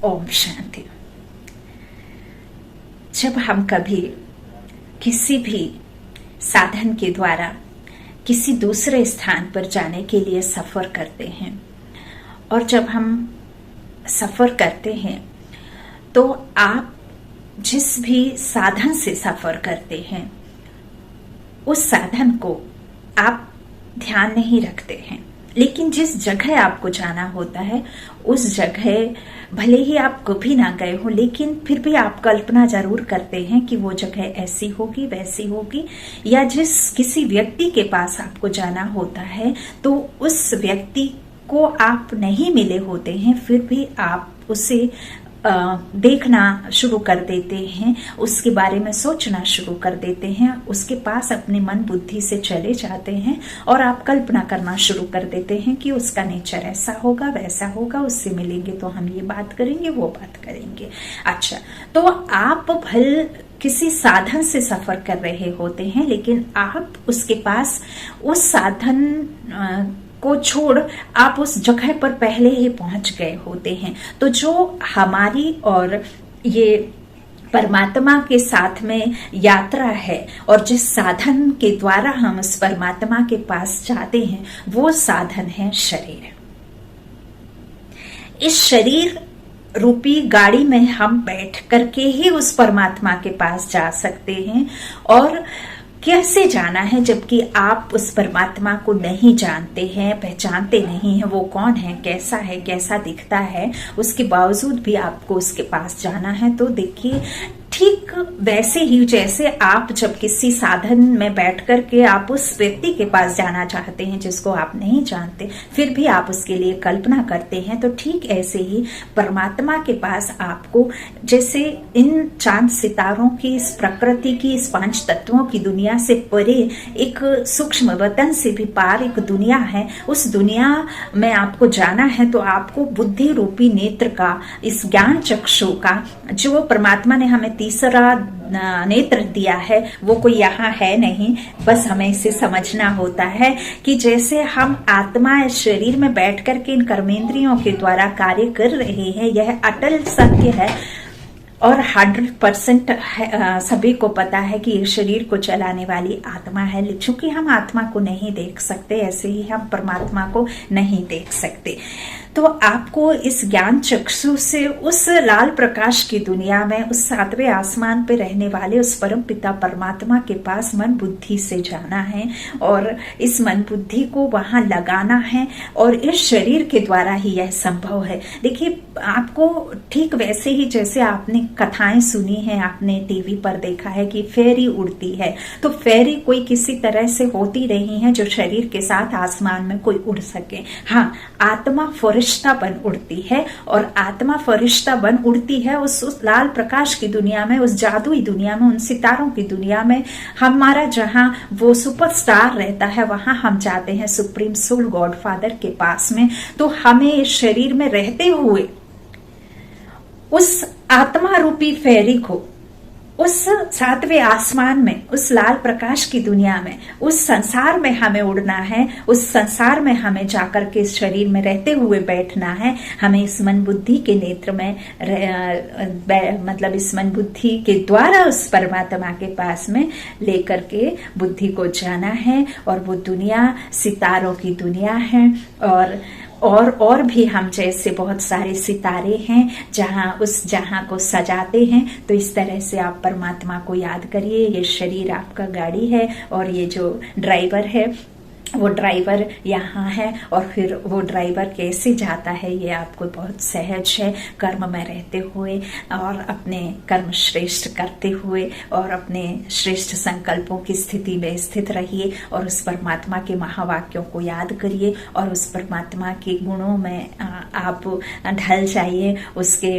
ओम शांति। जब हम कभी किसी भी साधन के द्वारा किसी दूसरे स्थान पर जाने के लिए सफर करते हैं और जब हम सफर करते हैं तो आप जिस भी साधन से सफर करते हैं उस साधन को आप ध्यान नहीं रखते हैं, लेकिन जिस जगह आपको जाना होता है उस जगह भले ही आप कभी ना गए हो, लेकिन फिर भी आप कल्पना जरूर करते हैं कि वो जगह ऐसी होगी वैसी होगी, या जिस किसी व्यक्ति के पास आपको जाना होता है तो उस व्यक्ति को आप नहीं मिले होते हैं, फिर भी आप उसे देखना शुरू कर देते हैं, उसके बारे में सोचना शुरू कर देते हैं, उसके पास अपने मन बुद्धि से चले जाते हैं और आप कल्पना करना शुरू कर देते हैं कि उसका नेचर ऐसा होगा वैसा होगा, उससे मिलेंगे तो हम ये बात करेंगे वो बात करेंगे। अच्छा, तो आप भल किसी साधन से सफर कर रहे होते हैं, लेकिन आप उसके पास उस साधन को छोड़ आप उस जगह पर पहले ही पहुंच गए होते हैं। तो जो हमारी और ये परमात्मा के साथ में यात्रा है और जिस साधन के द्वारा हम उस परमात्मा के पास जाते हैं वो साधन है शरीर। इस शरीर रूपी गाड़ी में हम बैठ करके ही उस परमात्मा के पास जा सकते हैं। और कैसे जाना है, जबकि आप उस परमात्मा को नहीं जानते हैं, पहचानते नहीं हैं वो कौन है, कैसा है, कैसा दिखता है, उसके बावजूद भी आपको उसके पास जाना है। तो देखिए, ठीक वैसे ही जैसे आप जब किसी साधन में बैठ करके आप उस व्यक्ति के पास जाना चाहते हैं जिसको आप नहीं जानते, फिर भी आप उसके लिए कल्पना करते हैं, तो ठीक ऐसे ही परमात्मा के पास आपको, जैसे इन चांद सितारों की, इस प्रकृति की, इस पांच तत्वों की दुनिया से परे एक सूक्ष्म वतन से भी पार एक दुनिया है, उस दुनिया में आपको जाना है। तो आपको बुद्धि रूपी नेत्र का, इस ज्ञान चक्षु का, जो परमात्मा ने हमें तीसरा नेत्र दिया है, वो कोई यहाँ है नहीं, बस हमें इसे समझना होता है कि जैसे हम आत्मा इस शरीर में बैठ करके इन कर्मेंद्रियों के द्वारा कार्य कर रहे हैं, यह अटल सत्य है और 100% सभी को पता है कि ये शरीर को चलाने वाली आत्मा है। चूंकि हम आत्मा को नहीं देख सकते, ऐसे ही हम परमात्मा को नहीं देख सकते। तो आपको इस ज्ञान चक्षु से उस लाल प्रकाश की दुनिया में, उस सातवें आसमान पे रहने वाले उस परम पिता परमात्मा के पास मन बुद्धि से जाना है और इस मन बुद्धि को वहां लगाना है, और इस शरीर के द्वारा ही यह संभव है। देखिए, आपको ठीक वैसे ही जैसे आपने कथाएं सुनी है, आपने टीवी पर देखा है कि फेरी उड़ती है, तो फेरी कोई किसी तरह से होती रही है जो शरीर के साथ आसमान में कोई उड़ सके। हाँ, आत्मा फरिश्ता बन उड़ती है, और आत्मा फरिश्ता बन उड़ती है उस लाल प्रकाश की दुनिया में, उस जादुई दुनिया में, उन सितारों की दुनिया में। हमारा जहां वो सुपरस्टार रहता है वहां हम जाते हैं सुप्रीम सोल गॉड फादर के पास में। तो हमें इस शरीर में रहते हुए उस आत्मा रूपी फेरी को, उस सातवें आसमान में, उस लाल प्रकाश की दुनिया में, उस संसार में हमें उड़ना है, उस संसार में हमें जाकर के इस शरीर में रहते हुए बैठना है। हमें इस मन बुद्धि के नेत्र में मतलब इस मन बुद्धि के द्वारा उस परमात्मा के पास में लेकर के बुद्धि को जाना है, और वो दुनिया सितारों की दुनिया है। और भी हम जैसे बहुत सारे सितारे हैं जहां को सजाते हैं। तो इस तरह से आप परमात्मा को याद करिए। ये शरीर आपका गाड़ी है और ये जो ड्राइवर है वो ड्राइवर यहाँ है, और फिर वो ड्राइवर कैसे जाता है ये आपको बहुत सहज है। कर्म में रहते हुए और अपने कर्म श्रेष्ठ करते हुए और अपने श्रेष्ठ संकल्पों की स्थिति में स्थित रहिए, और उस परमात्मा के महावाक्यों को याद करिए, और उस परमात्मा के गुणों में आप ढल जाइए। उसके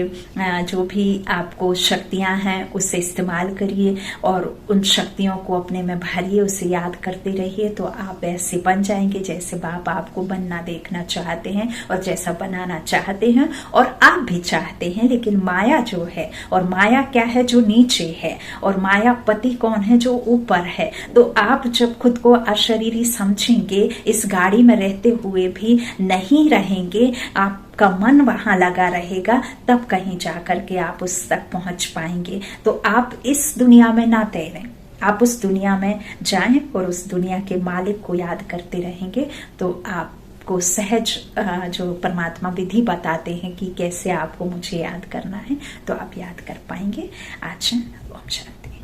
जो भी आपको शक्तियां हैं उसे इस्तेमाल करिए, और उन शक्तियों को अपने में भरिए, उसे याद करते रहिए। तो आप ऐसे बन जाएंगे जैसे बाप आपको बनना देखना चाहते हैं और जैसा बनाना चाहते हैं, और आप भी चाहते हैं। लेकिन माया जो है, और माया क्या है, जो नीचे है, और माया पति कौन है, जो ऊपर है। तो आप जब खुद को अशरीरी समझेंगे, इस गाड़ी में रहते हुए भी नहीं रहेंगे, आप आपका मन वहां लगा रहेगा, तब कहीं जाकर के आप उस तक पहुंच पाएंगे। तो आप इस दुनिया में ना तैरें, आप उस दुनिया में जाएं और उस दुनिया के मालिक को याद करते रहेंगे, तो आपको सहज जो परमात्मा विधि बताते हैं कि कैसे आपको मुझे याद करना है, तो आप याद कर पाएंगे। आज ओम शांति।